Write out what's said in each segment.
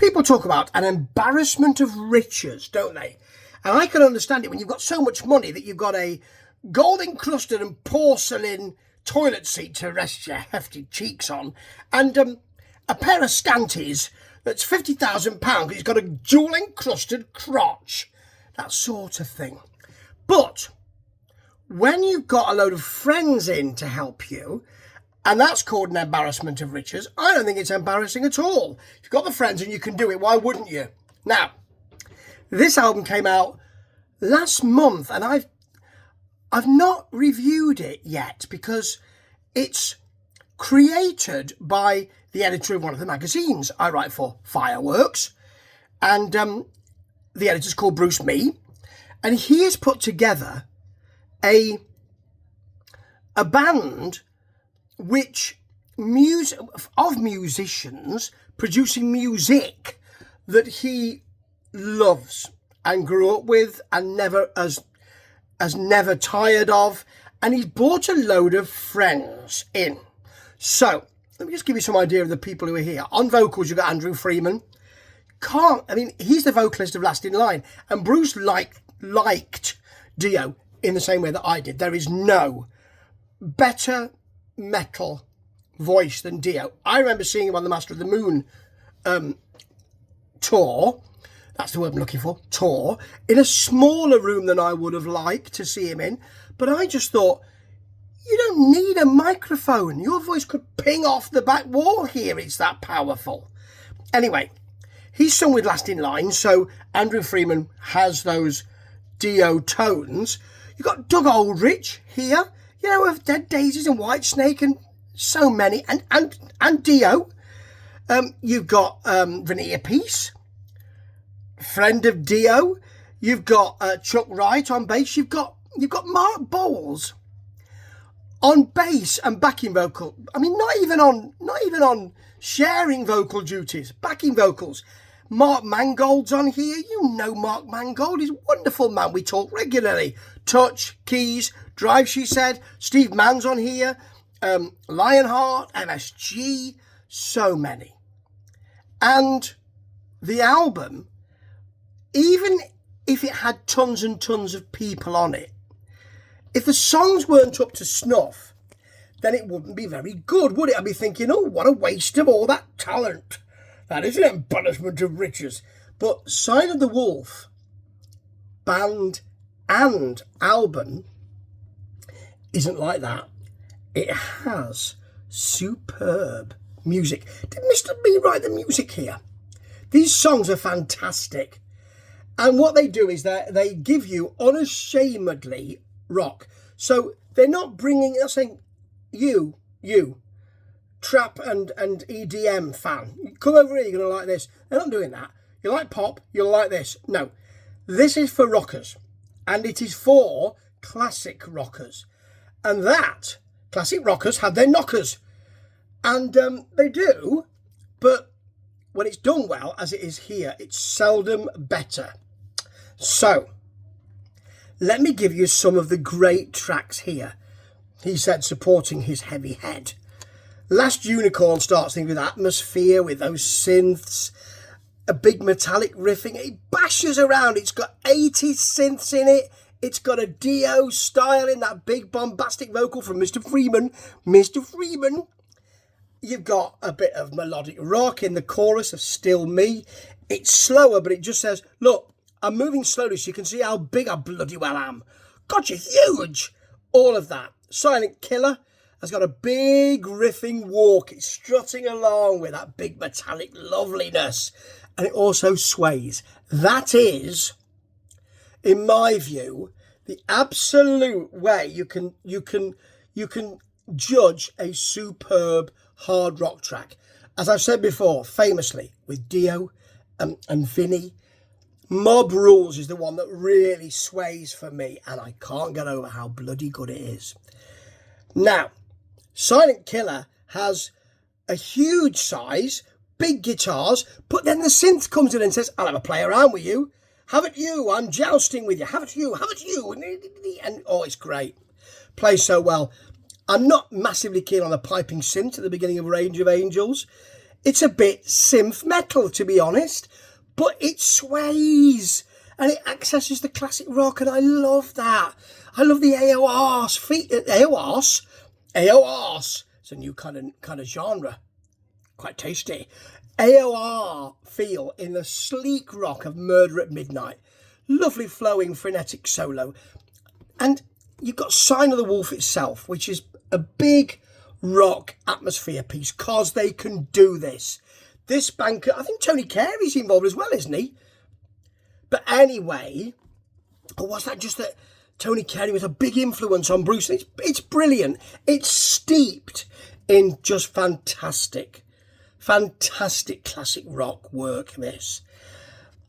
People talk about an embarrassment of riches, don't they? And I can understand it when you've got so much money that you've got a gold-encrusted and porcelain toilet seat to rest your hefty cheeks on, and a pair of scanties that's £50,000 because it's got a jewel-encrusted crotch. That sort of thing. But when you've got a load of friends in to help you, and that's called an embarrassment of riches, I don't think it's embarrassing at all. If you've got the friends and you can do it, why wouldn't you? Now, this album came out last month, and I've not reviewed it yet because it's created by the editor of one of the magazines I write for, Fireworks, and the editor's called Bruce Mee, and he has put together a band which of musicians producing music that he loves and grew up with and never tired of, and he's brought a load of friends in. So let me just give you some idea of the people who are here. On vocals, you've got Andrew Freeman. He's the vocalist of Last in Line, and Bruce liked Dio in the same way that I did. There is no better metal voice than Dio. I remember seeing him on the Master of the Moon tour. That's the word I'm looking for, tour, in a smaller room than I would have liked to see him in. But I just thought, you don't need a microphone. Your voice could ping off the back wall here. It's that powerful. Anyway, he's sung with Last in Line, so Andrew Freeman has those Dio tones. You've got Doug Aldrich here, of Dead Daisies and Whitesnake and so many, and Dio. You've got Veneer Peace, friend of Dio. You've got Chuck Wright on bass. You've got Mark Bowles on bass and backing vocal. I mean, not even on sharing vocal duties, backing vocals. Mark Mangold's on here. You know Mark Mangold. He's a wonderful man. We talk regularly. Touch, keys, drive, she said. Steve Mann's on here. Lionheart, MSG, so many. And the album, even if it had tons and tons of people on it, if the songs weren't up to snuff, then it wouldn't be very good, would it? I'd be thinking, oh, what a waste of all that talent. That is an embarrassment of riches. But Sign of the Wolf, band and album, isn't like that. It has superb music. Did Mr. B write the music here? These songs are fantastic. And what they do is that they give you unashamedly rock. So they're not saying, you, trap and EDM fan, come over here, you're going to like this. They're not doing that. You like pop, you'll like this. No, this is for rockers. And it is for classic rockers. And that, classic rockers have their knockers. And they do, but when it's done well, as it is here, it's seldom better. So, let me give you some of the great tracks here. He said, supporting his heavy head. Last Unicorn starts things with atmosphere, with those synths, a big metallic riffing. It bashes around. It's got 80 synths in it. It's got a Dio style in that big bombastic vocal from Mr. Freeman. Mr. Freeman. You've got a bit of melodic rock in the chorus of Still Me. It's slower, but it just says, look, I'm moving slowly so you can see how big I bloody well am. God, you're huge. All of that. Silent Killer has got a big riffing walk. It's strutting along with that big metallic loveliness. And it also sways. That is, in my view, the absolute way you can judge a superb hard rock track. As I've said before, famously, with Dio and Vinny, Mob Rules is the one that really sways for me, and I can't get over how bloody good it is. Now, Silent Killer has a huge size, big guitars, but then the synth comes in and says, I'll have a play around with you. Have it you, I'm jousting with you. Have it you. And oh, it's great. Plays so well. I'm not massively keen on the piping synth at the beginning of Range of Angels. It's a bit synth metal, to be honest, but it sways and it accesses the classic rock, and I love that. I love the AOR's AOR's. It's a new kind of genre, quite tasty. AOR feel in the sleek rock of Murder at Midnight. Lovely flowing frenetic solo, and you've got Sign of the Wolf itself, which is a big rock atmosphere piece, cause they can do this. This banker, I think Tony Carey's involved as well, isn't he? But anyway, or was that just that Tony Carey was a big influence on Bruce? It's brilliant. It's steeped in just fantastic classic rock work, this.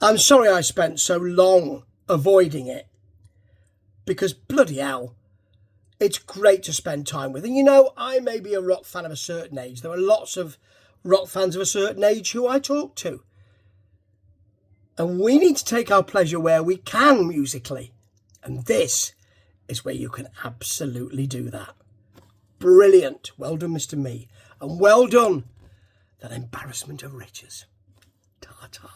I'm sorry I spent so long avoiding it, because bloody hell, it's great to spend time with. And you know, I may be a rock fan of a certain age. There are lots of rock fans of a certain age who I talk to. And we need to take our pleasure where we can musically. And this is where you can absolutely do that. Brilliant. Well done, Mr. Me. And well done, that Embarrassment of Riches. Ta-ta.